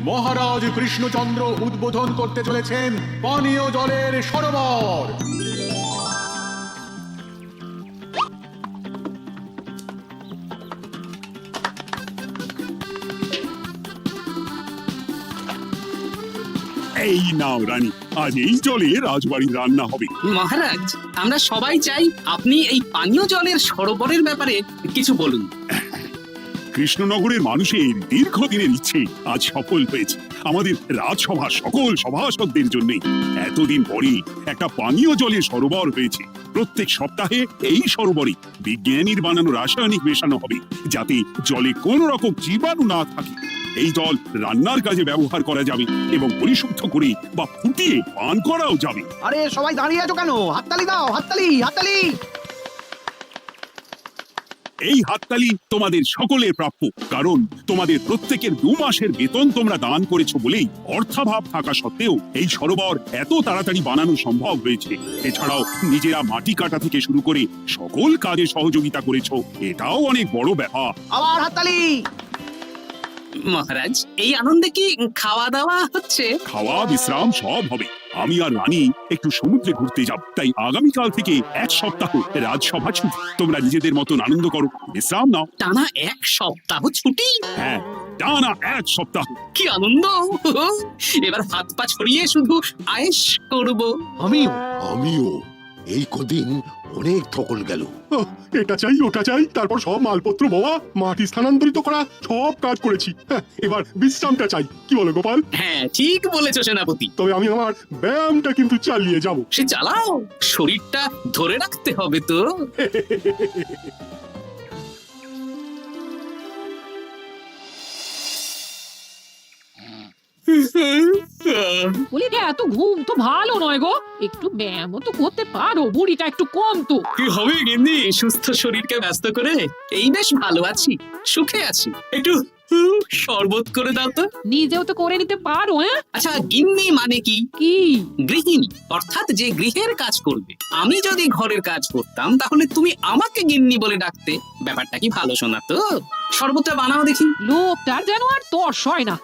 মহারাজ কৃষ্ণচন্দ্র উদ্বোধন করতে চলেছেন পানীয় জলের সরোবর। এই নাও রানী, আজ এই জলে রাজবাড়ির রান্না হবে। মহারাজ, আমরা সবাই চাই আপনি এই পানীয় জলের সরোবরের ব্যাপারে কিছু বলুন। কৃষ্ণনগরের মানুষের দীর্ঘদিনের ইচ্ছে আজ সফল হয়েছে। আমাদের রাজসভার সকল সভাসদদের জন্য এতদিন পরে একটা পানীয় জলের সরোবর হয়েছে। প্রত্যেক সপ্তাহে এই সরোবরে বিজ্ঞানীর বানানো রাসায়নিক মেশানো হবে, যাতে জলে কোন রকম জীবাণু না থাকে। এই জল রান্নার কাজে ব্যবহার করা যাবে এবং পরিশুদ্ধ করে বা ফুটিয়ে পান করাও যাবে। আরে সবাই দাঁড়িয়ে আছো কেন? হাততালি দাও, হাততালি, হাততালি। এই হাততালি তোমাদের সকলের প্রাপ্য, কারণ তোমাদের প্রত্যেকের 2 মাসের বেতন তোমরা দান করেছো বলেই অর্থাভাব থাকা সত্ত্বেও এই সরোবর এত তাড়াতাড়ি বানানো সম্ভব হয়েছে। এছাড়াও নিজেরা মাটি কাটা থেকে শুরু করে সকল কাজে সহযোগিতা করেছো, এটাও অনেক বড় ব্যাপার। আবার হাততালি। মহারাজ, এই আনন্দে কি খাওয়া দাওয়া হচ্ছে? খাওয়া বিশ্রাম সব হবে। আমি আর রানী একটু সমুদ্রে ঘুরতে যাব, তাই আগামীকাল থেকে 1 সপ্তাহ রাজসভা ছুটি। তোমরা নিজেদের মতন আনন্দ করো, বিশ্রাম নাও। টানা 1 সপ্তাহ ছুটি? হ্যাঁ, টানা 1 সপ্তাহ। কি আনন্দ! এবার হাত পা ছড়িয়ে শুধু আয়েশ করব। আমিও এই কদিন অনেক ধকল গেল। এটা চাই ওটা চাই, তারপর সব মালপত্র বওয়া, মাটি স্থানান্তরিত করা, সব কাজ করেছি। এবার বিশ্রামটা চাই, কি বলো গোপাল? হ্যাঁ, ঠিক বলেছো সেনাপতি। তবে আমি আমার ব্যায়ামটা কিন্তু চালিয়ে যাব। সে চালাও, শরীরটা ধরে রাখতে হবে তো। বলি যে এত ঘুম তো ভালো নয় গো, একটু ব্যায়ামও তো করতে পারো, বুড়িটা একটু কম তো। কি হবে গিন্নি, সুস্থ শরীরকে ব্যস্ত করে এই বেশ ভালো আছি, সুখে আছি। একটু শরবত করে দাও তো। নিজেও তো করে নিতে পারো। আচ্ছা, গিন্নি মানে কি? কি? গৃহিণী, অর্থাৎ যে গৃহের কাজ করবে। আমি যদি ঘরের কাজ করতাম তাহলে তুমি আমাকে গিন্নি বলে ডাকতে। ব্যাপারটা কি ভালো শোনা তো? শরবতটা বানাও দেখি। লোকটার যেন আর তর্স হয় না।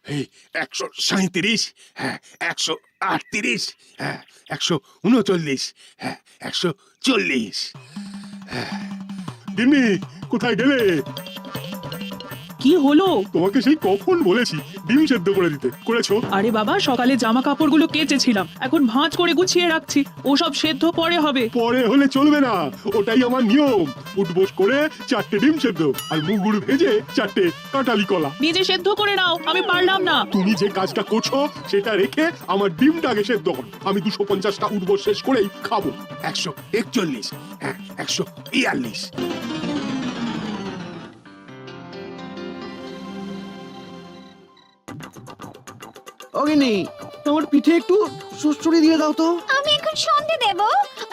এই 137, হ্যাঁ 138, হ্যাঁ 139, হ্যাঁ 140। গিন্নি, কোথায় গেলে? কি হলো? তোমাকে সেই কখন বলেছি ডিম সেদ্ধ করে দিতে, করেছো? আরে বাবা, সকালে জামা কাপড়গুলো কেচেছিলাম, এখন ভাঁজ করে গুছিয়ে রাখছি। ওসব সেদ্ধ পরে হবে। পরে হলে চলবে না, ওটাই আমার নিয়ম। উঠবোস করে 4টে ডিম সেদ্ধ আর মুগুর ভেজে 4টে কাঁঠালি কলা। নিজে সেদ্ধ করে নাও, আমি পারলাম না। তুমি যে কাজটা করছো সেটা রেখে আমার ডিমটা আগে সেদ্ধ করো। আমি 250টা উঠবোস শেষ করেই খাবো। 141, হ্যাঁ 142। অগিনি, তোমার পিঠে একটু সুড়সুড়ি দিয়ে দাও তো। আমি এখন সন্ধে দেব,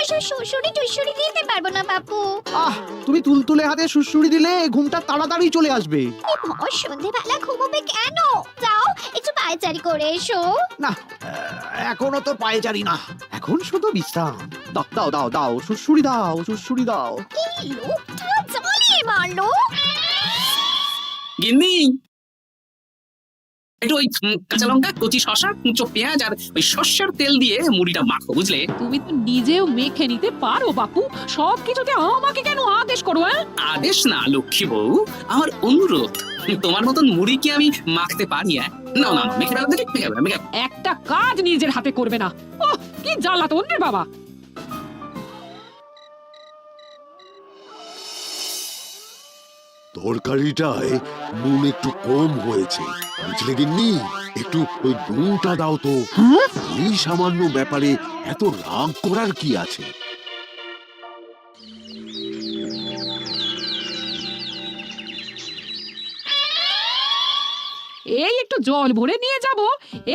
ওসব সুড়সুড়ি টুসুড়ি দিতে পারবো না বাপু। তুমি তুলতুলে হাতে সুড়সুড়ি দিলে ঘুমটা তাড়াতাড়ি চলে আসবে। সন্ধেবেলা ঘুমোবে কেন? যাও একটু পায়চারি করে এসো। না, এখনো তো পায়চারি না, এখন শুধু বিশ্রাম। দাও দাও দাও দাও, সুড়সুড়ি দাও, সুড়সুড়ি দাও। এই লোকটা জ্বালিয়ে মারলো। গিন্নি, একটু ওই কাঁচা লঙ্কা, কচি শসা, কুচো পেঁয়াজ আর ওই সর্ষের তেল দিয়ে মুড়িটা মাখো, বুঝলে? তুমি তো নিজেও মেখে নিতে পারো বাপু, সব কিছুতে আমাকে কেন আদেশ করো? আদেশ না লক্ষ্মী বউ, আমার অনুরোধ। তোমার মতন মুড়ি কি আমি মাখতে পারি? না না, মেখে ফেলো দেখি, মেখে ফেলো, মেখে। একটা কাজ নিজের হাতে করবে না। ওহ, কি জ্বালাতন রে বাবা। তরকারিটায় নুন একটু কম হয়েছে, বুঝলে গিন্নি? একটু ওই নুনটা দাও তো। এই সামান্য ব্যাপারে এত রাগ করার কি আছে? এই একটু জল ভরে নিয়ে যাব,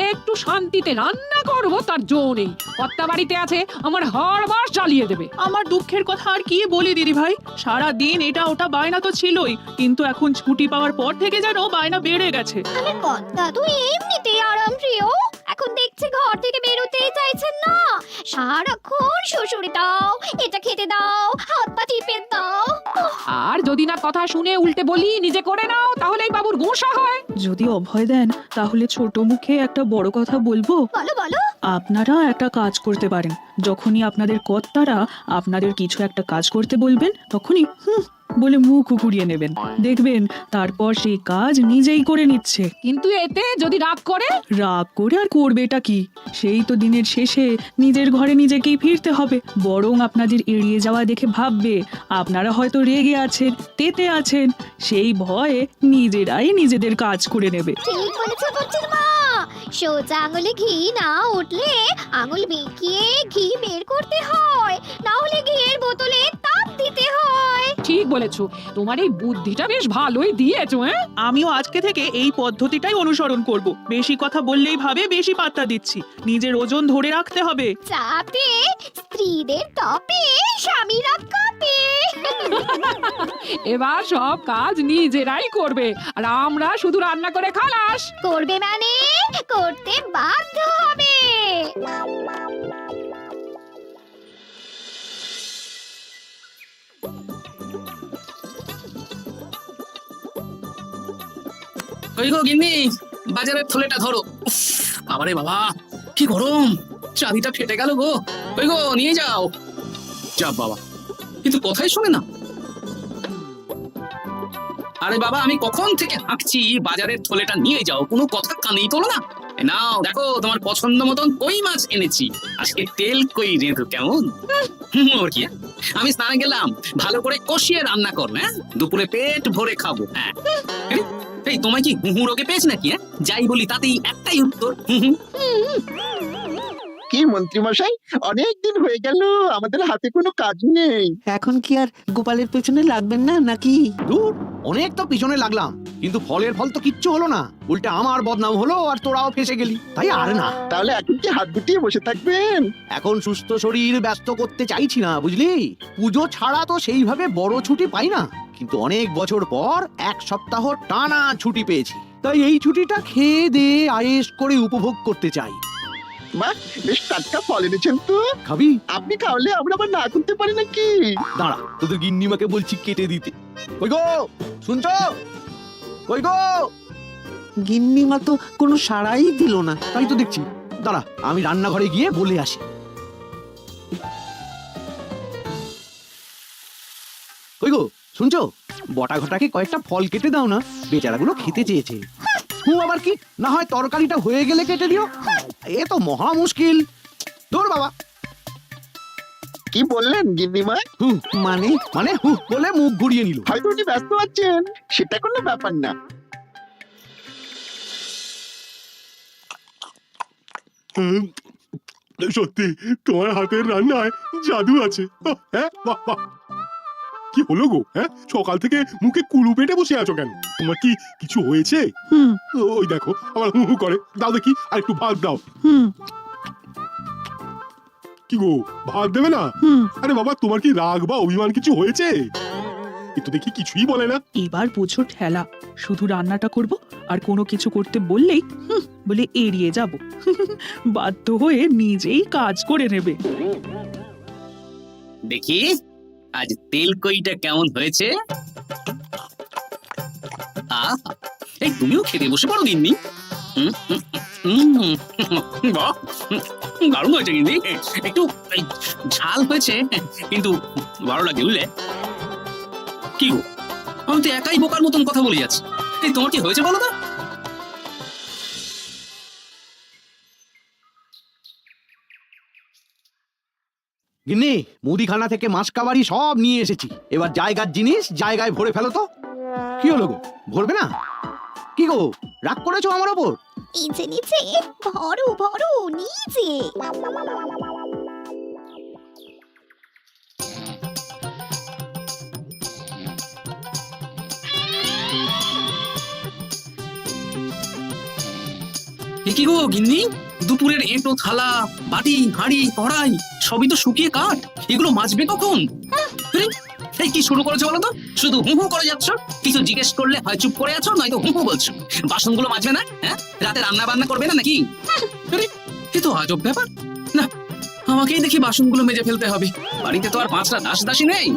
একটু শান্তিতে রান্না করব, তার জো নেই। কর্তা বাড়িতে আছে, আমার হাড় জ্বালিয়ে দেবে। আমার দুঃখের কথা আর কি বলি দিদি ভাই, সারা দিন এটা ওটা বায়না তো ছিলই, কিন্তু এখন ছুটি পাওয়ার পর থেকে যেন বায়না বেড়ে গেছে। আমার কর্তা তো এমনিতেই আরাম প্রিয়, এখন দেখছি লাগছে, ঘর থেকে বেরোতেই চাইছেন না। সারাক্ষণ শ্বশুরে দাও, এটা খেতে দাও, হাত পা টিপে দাও। আর যদি না কথা শুনে উল্টে বলি নিজে করে নাও, তাহলেই বাবুর গোসা হয়। যদি অভয় দেন তাহলে ছোট মুখে একটা বড় কথা বলবো। বলো বলো। আপনারা একটা কাজ করতে পারেন, যখনই আপনাদের কর্তারা আপনাদের কিছু একটা কাজ করতে বলবেন তখনই বলে মুখ ঘুরিয়ে নেবেন, দেখবেন তারপর সেই কাজ নিজেই করে নিচ্ছে। কিন্তু এতে যদি রাগ করে? রাগ করে আর করবেটা কি, সেই তো দিনের শেষে নিজের ঘরে নিজেকেই ফিরতে হবে। বরং আপনাদের এড়িয়ে যাওয়া দেখে ভাববে আপনারা হয়তো রেগে আছেন, তেতে আছেন, সেই ভয়ে নিজেরাই নিজেদের কাজ করে নেবে। ঠিক বলেছো বুচির মা। সোজা আঙুলে ঘি না উঠলে আঙুল বেঁকিয়ে ঘি বের করতে হয়, না হলে ঘিয়ের বোতলে তাপ দিতে হয়। ঠিক বলেছো, তোমার এই বুদ্ধিটা বেশ ভালোই দিয়েছো। আমিও আজকে থেকে এই পদ্ধতিটাই অনুসরণ করব। বেশি কথা বললেই ভাবে বেশি পাত্তা দিচ্ছি, নিজের ওজন ধরে রাখতে হবে। যাতে স্ত্রীদের টপে স্বামীরা কাঁপে। এবার সব কাজ নিজেরাই করবে, আর আমরা শুধু রান্না করে খালাস। করবে মানে করতে বাধ্য হবে। ওই গো গিন্নি, বাজারের থলেটা ধরো। উফ, বাবারে বাবা, কি গরম, চাবিটা ফেটে গেল গো। ওই গো নিয়ে যাও। যা বাবা, কিন্তু কোথায় শোনে না। আরে বাবা, আমি কখন থেকে হাঁকছি বাজারের থলেটা নিয়ে যাও, কোনো কথা কানেই তোলো না। এই নাও দেখো, তোমার পছন্দ মতন কই মাছ এনেছি, আজকে তেল কই রেঁধো কেমন। ওর কি, আমি স্নানে গেলাম, ভালো করে কষিয়ে রান্না করবে, হ্যাঁ দুপুরে পেট ভরে খাবো। হ্যাঁ এই তোমায় কি হুহু রোগে পেয়েছে নাকি? যাই বলি তাতেই একটাই উত্তর, হুহু। কি মন্ত্রী মশাই, অনেকদিন হয়ে গেল আমাদের হাতে কোনো কাজ নেই। এখন কি আর গোপালের পেছনে লাগবেন না নাকি? দূর, অনেক তো পিছনে লাগলাম, কিন্তু ফলের ফল তো কিচ্ছু হলো না। উল্টে আমার বদনাম হলো আর তোরাও ফেসে গেলি। তাই আর না। তাহলে এখন কি হাত গুটিয়ে বসে থাকবেন? এখন সুস্থ শরীর ব্যস্ত করতে চাইছি না, বুঝলি? পুজো ছাড়া তো সেইভাবে বড় ছুটি পাই না, কিন্তু অনেক বছর পর এক সপ্তাহ টানা ছুটি পেয়েছি। তাই এই ছুটিটা খেয়ে দিয়ে আয়েশ করে উপভোগ করতে চাই। বাহ, বেশ টাটকা ফল এনেছেন তো। খাবি? আপনি খাওয়ালে আমরা আবার না করতে পারি নাকি? দাঁড়া, তোদের গিন্নিমাকে বলছি কেটে দিতে। কই গো, শুনছো? কই গো? গিন্নিমা তো কোনো সাড়াই দিল না। তাই তো দেখছি। দাঁড়া, আমি রান্নাঘরে গিয়ে বলে আসি। কই গো, শুনছো? বটা ঘটাকে কয়েকটা ফল কেটে দাও না, বেচারাগুলো খেতে চেয়েছে। আবার কি, না হয় তরকারিটা হয়ে গেলে কেটে দিও। এ তো মহা মুশকিল। দূর বাবা। কি বললেন গিন্নিমা? মানে মানে বলে মুখ ঘুরিয়ে নিল। হয়তো উনি ব্যস্ত আছেন, সেটা কোনো ব্যাপার না। সত্যি তোমার হাতের রান্নায় জাদু আছে। হ্যাঁ, বাহ বাহ। কি হলো গো? হ্যাঁ, সকাল থেকে মুখে কুলু পেটে বসে আছো কেন? তোমার কি কিছু হয়েছে? ওই দেখো আমার হু হু করে। দাও দেখি, আর একটু ভাত দাও। কি গো, ভাত দেবে না? আরে বাবা, তোমার কি রাগ বা অভিমান কিছু হয়েছে? কিন্তু দেখি কিছুই বলে না। এবার বুঝো ঠেলা, শুধু রান্নাটা করব, আর কোনো কিছু করতে বললেই বলে এড়িয়ে যাব। বাধ্য হয়ে নিজেই কাজ করে নেবে। দেখি আজ তেল কইটা কেমন হয়েছে। আহা, এই তুমিও খেতে বসে পড়ো গিন্নি। বাহ, দারুণ হয়েছে গিন্নি। একটু ঝাল হয়েছে, কিন্তু ভালো লাগে বুঝলে। কি গো, আমি তো একাই বোকার মতন কথা বলে যাচ্ছি। এই তোমার কি হয়েছে বলো তো? গিন্নি, মুদিখানা থেকে মাসকাবারি সব নিয়ে এসেছি। এবার জায়গার জিনিস জায়গায় ভরে ফেলো তো। কি হলো গো, ভরবে না? কি গো, রাগ করেছো আমার ওপর? নিচে নিচে ভরো ভরো নিচে। কি গো গিন্নি, দুপুরের এঁটো থালা, বাটি, হাঁড়ি, কড়াই সবই তো শুকিয়ে কাঠ, এগুলো মাজবে কখন? এই কি শুরু করেছো বলো তো? শুধু হু হু করে যাচ্ছ, কিছু জিজ্ঞেস করলে হয় চুপ করে আছো, নয়তো হু হু বলছো। বাসনগুলো মাজবে না? হ্যাঁ, রাতে রান্না বান্না করবে না নাকি? এ তো আজব ব্যাপার। না, আমাকেই দেখি বাসনগুলো মেজে ফেলতে হবে। বাড়িতে তো আর 5টা দাসী নেই।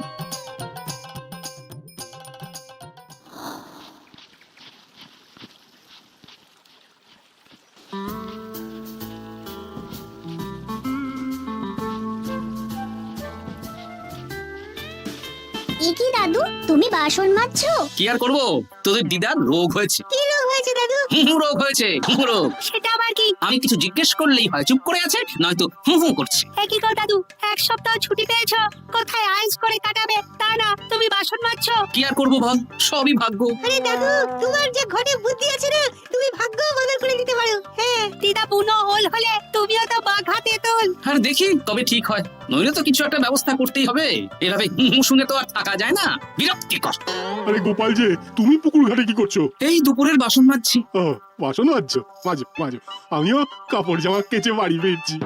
এ কি দাদু, তুমি বাসন মাজছো? কি আর করবো, তোদের দিদার রোগ হয়েছে। কি রোগ হয়েছে দাদু? হুহু রোগ হয়েছে, হুহু রোগ। সেটা আবার কি? আমি কিছু জিজ্ঞেস করলেই হয় চুপ করে আছে, নয়তো হু হু করছে। কি গো দাদু, 1 সপ্তাহ ছুটি পেয়েছো, কোথায় আইস করে কাটাবে তা না তুমি বাসন মাজছো? কি আর করবো বল, সবই ভাগ্য। আরে দাদু, তোমার যে ঘরে বুদ্ধি আছে না, তুমি ভাগ্য বদল করে দিতে পারো। হ্যাঁ, দিদা বুনো ওল হলে তুমিও তো বাঘ হাতে তোল। আর দেখি কবে ঠিক হয়, নইলে তো কিছু একটা ব্যবস্থা করতেই হবে। এভাবে হু হু শুনে তো আর থাকা যায় না, বিরক্তিকর। আরে গোপাল যে, তুমি পুকুর ঘাটে কি করছো? এই দুপুরের বাসন মাজছি। ও, বাসন মাজছো? মাজো মাজো, আমিও কাপড় জামা কেচে বাড়ি ফিরছি।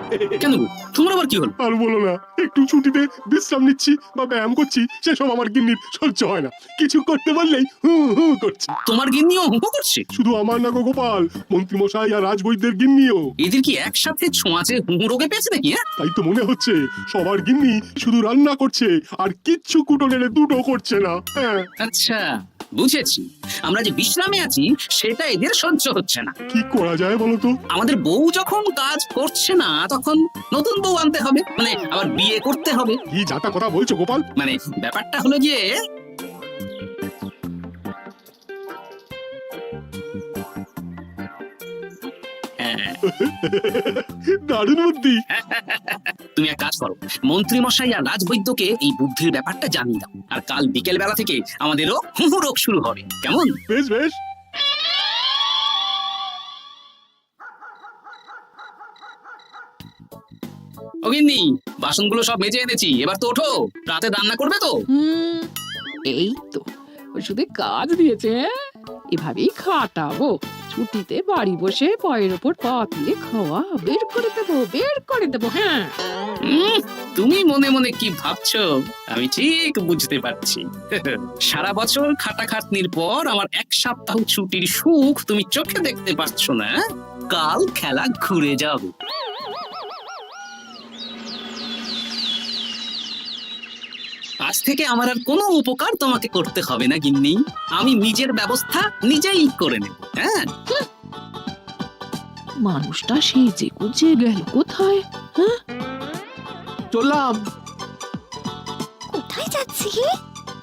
কেন গো, তোমার আবার কি হলো? আর বলো না, একটু ছুটিতে বিশ্রাম নিচ্ছি বা ব্যায়াম করছি, সেসব আমার গিন্নির সহ্য হয় না। কিছু করতে পারলেই হু হু করছে। তোমার গিন্নিও হু হু করছে? শুধু আমার না গো গোপাল, মন্ত্রীমশাই আর রাজবৈদ্যের গিন্নিও। এদের কি একসাথে ছোঁয়াচে হু হু রোগে পেয়েছে নাকি? হ্যাঁ, তাই তো মনে হচ্ছে সবার গিন্নি শুধু রান্না করছে আর কিচ্ছু কুটোনেড়ে দুটো করছে না। হ্যাঁ, আচ্ছা বুঝেছি। আমরা যে বিশ্রামে আছি সেটা এদের সহ্য হচ্ছে না। কি করা যায় বলো তো? আমাদের বউ যখন কাজ করছে না, তখন নতুন বউ আনতে হবে, মানে আবার বিয়ে করতে হবে। কি যাতা কথা বলছো গোপাল? মানে ব্যাপারটা হলো যে, হ্যাঁ, দারুণ বুদ্ধি। তুমি এক কাজ করো, মন্ত্রী মশাই আর রাজবৈদ্যকে এই বুদ্ধির ব্যাপারটা জানিয়ে দাও, আর কাল বিকেল বেলা থেকে আমাদেরও হুহু রোগ শুরু হবে, কেমন? বেশ বেশ। অগিন্নি, বাসনগুলো সব মেজে এনেছি, এবার তো ওঠো। রাতে রান্না করবে তো? এই তো ওষুধে কাজ দিয়েছে। এভাবেই খাটাবো, ছুটিতে বাড়ি বসে পায়ের ওপর পা তুলে খাওয়া বের করে দেবো। হ্যাঁ, তুমি মনে মনে কি ভাবছো আমি ঠিক বুঝতে পারছি। সারা বছর খাটাখাটনির পর আমার 1 সপ্তাহ ছুটির সুখ তুমি চোখে দেখতে পাচ্ছ না। কাল খেলা ঘুরে যাবে। আজ থেকে আমার আর কোনো উপকার তোমাকে করতে হবে না গিন্নি, আমি নিজের ব্যবস্থা নিজেই করে নেব। হ্যাঁ, মানুষটা সেজে গুজে গেল কোথায়? চললাম। কোথায় যাচ্ছি?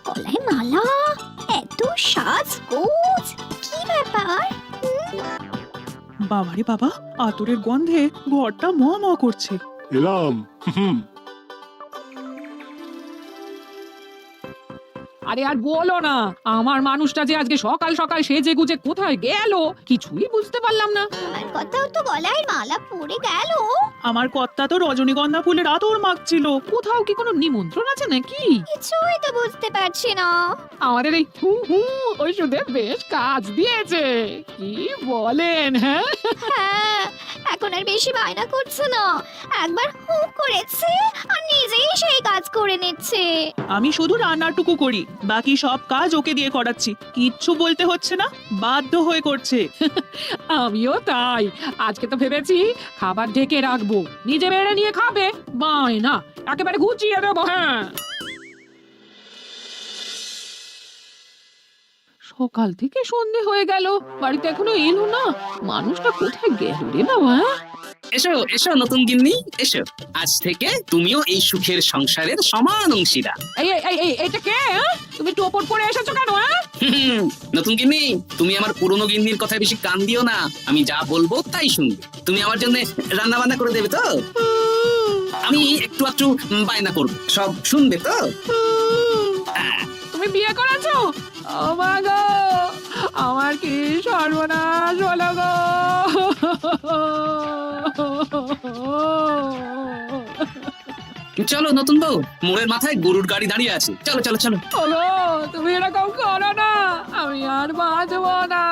গলায় মালা, এত সাজগোজ, কি ব্যাপার? বাবারে বাবা, আতরের গন্ধে ঘরটা ম ম করছে। এলাম। হুম। আরে আর বলো না, আমার মানুষটা যে আজকে সকাল সকাল সেজে গুজে কোথায় গেল কিছুই বুঝতে পারলাম না। আমার কথাও তো গলায় মালা পড়ে গেল। আমার কর্তা তো রজনীগন্ধা ফুলের আতর মাখছিল। কোথাও কি কোনো নিমন্ত্রণ আছে নাকি? কিছুই তো বুঝতে পারছি না। আমাদের এই হু হু ওষুধে বেশ কাজ দিয়েছে, কি বলেন? হ্যাঁ, হ্যাঁ, এখন আর বেশি বায়না করছে না। একবার হু করেছে আর নিজেই সেই কাজ করে নিচ্ছে। আমি শুধু রান্নাটুকু করি, বাকি সব কাজ ওকে দিয়ে করাচ্ছি। কিচ্ছু বলতে হচ্ছে না, বাধ্য হয়ে করছে। আমিও তাই। আজকে তো ভেবেছি খাবার ঢেকে রাখবো, নিজে বেড়ে নিয়ে খাবে। বায়না একেবারে ঘুচিয়ে দেবো। হ্যাঁ, সকাল থেকে সন্ধে হয়ে গেল, বাড়িতে এখনো এলো না। মানুষটা কোথায় গেল রে বাবা? এসো এসো নতুন গিন্নি, এসো। আজ থেকে তুমিও এই সুখের সংসারের সমান অংশীদার। এটা কে? তুমি টোপর পরে এসেছো কেন? নতুন গিন্নি, তুমি আমার পুরনো গিন্নির কথায় বেশি কান দিও না। আমি যা বলবো তাই শুনবে। তুমি আমার জন্য রান্না বান্না করে দেবে তো? আমি একটু একটু বায়না করবো, সব শুনবে তো? তুমি বিয়ে করেছো? ও মা গো, আমার কি সর্বনাশ হলো গো। চলো নতুন বউ, মোড়ের মাথায় গরুর গাড়ি দাঁড়িয়ে আছে, চলো চলো চলো। হলো, তুমি এরকম করো না, আমি আর বাঁচবো না।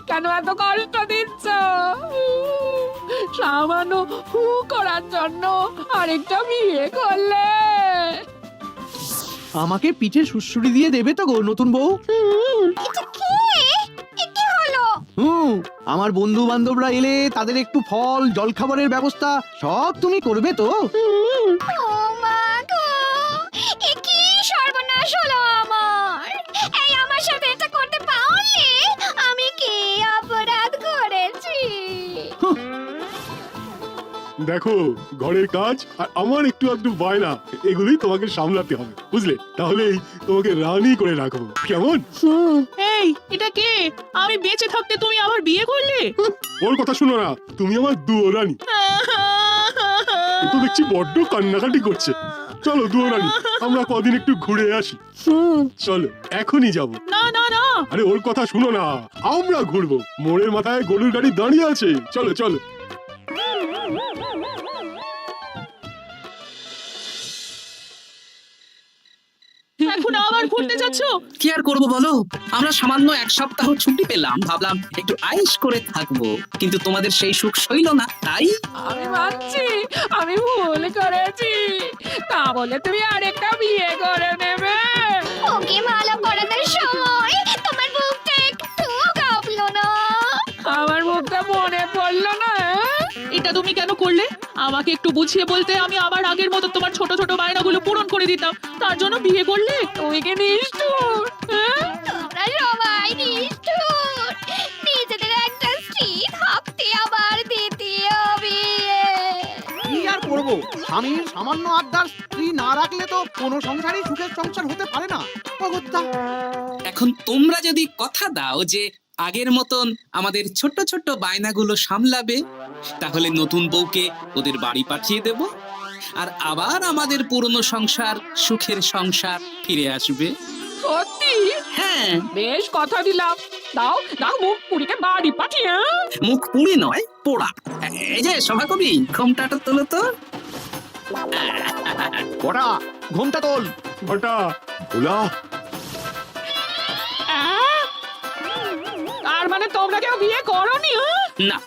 কেন এত কষ্ট দিচ্ছ? সামান্য হু করার জন্য আরেকটা বিয়ে করলে? আমাকে পিঠে সুড়সুড়ি দিয়ে দেবে তো গো নতুন বউ? এটা কে? এ কি হলো? আমার বন্ধু বান্ধবরা এলে তাদের একটু ফল জলখাবারের ব্যবস্থা সব তুমি করবে তো? ও মা গো, এ কি সর্বনাশ হলো আমার! এই আমার সাথে এটা করতে পারলে আমি কি অপরাধ করেছি? দেখো, ঘরের কাজ আর আমার একটু আধটু বায়না, এগুলোই তোমাকে সামলাতে হবে, বুঝলে? তাহলেই তোমাকে রানী করে রাখবো, কেমন? এই এটা কে? আমি বেঁচে থাকতে তুমি আবার বিয়ে করলে? ওর কথা শুনো না, তুমি আমার দুয়ো রানী। ও তো দেখছি বড্ড কান্নাকাটি করছে। চলো দুয়ো রানী, আমরা কদিন একটু ঘুরে আসি। চলো, এখনই যাবো। না না না, আরে ওর কথা শুনো না, আমরা ঘুরবো। মোড়ের মাথায় গরুর গাড়ি দাঁড়িয়ে আছে, চলো চলো। এখন আবার ঘুরতে যাচ্ছ? কি আর করবো বলো, আমরা সামান্য 1 সপ্তাহ ছুটি পেলাম, ভাবলাম একটু আয়েশ করে থাকবো, কিন্তু তোমাদের সেই সুখ সইল না, তাই আমি মানছি আমি ভুল করেছি, তা বলে তুমি আরেকটা বিয়ে করে নেবে? ওকে ভালো করানোর সময় তোমার বুকটা একটু কাঁপলো না? আমার মুখটা মনে পড়লো না? এটা তুমি কেন করলে? আমাকে একটু বুঝিয়ে বলতে আমি আবার আগের মতো তোমার ছোট ছোট বায়নাগুলো পূরণ করে দিতাম। তার জন্য বিয়ে করলে? তুই কি নিষ্ঠুর? হ্যাঁ? তোমরা সবাই নিষ্ঠুর। নিজেদের একটা স্ত্রী থাকতে আবার দ্বিতীয় বিয়ে। কি আর করবো, স্বামীর সামান্য আবদার স্ত্রী না রাখলে তো কোনো সংসারই সুখের সংসার হতে পারে না। অগত্যা। এখন তোমরা যদি কথা দাও যে আগের মতন আমাদের ছোট ছোট বায়নাগুলো সামলাবে, তাহলে নতুন বউকে ওদের বাড়ি পাঠিয়ে দেব, আর আবার আমাদের পুরনো সংসার, সুখের সংসার ফিরে আসবে। সত্যি? হ্যাঁ, বেশ কথা দিলাম। দাও দাও মুখ পুরীকে বাড়ি পাঠিয়ে। মুখ পুড়ি নয়, পোড়া। এই যে সভাকবি, ঘোমটাটা তোলো তো। ওটা ঘুমটা তোল। ওটা ভোলা, তার মানে তোমরা কেউ বিয়ে করোনি? না,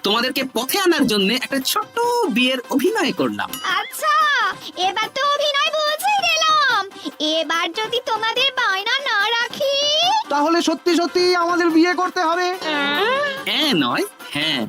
তোমাদেরকে পথে আনার জন্য একটা ছোট্ট বিয়ের অভিনয় করলাম। আচ্ছা, এবার তো অভিনয় বুঝে গেলাম। এবার যদি তোমাদের বায়না না রাখি, তাহলে সত্যি সত্যি আমাদের বিয়ে করতে হবে। হ্যাঁ নয়, হ্যাঁ।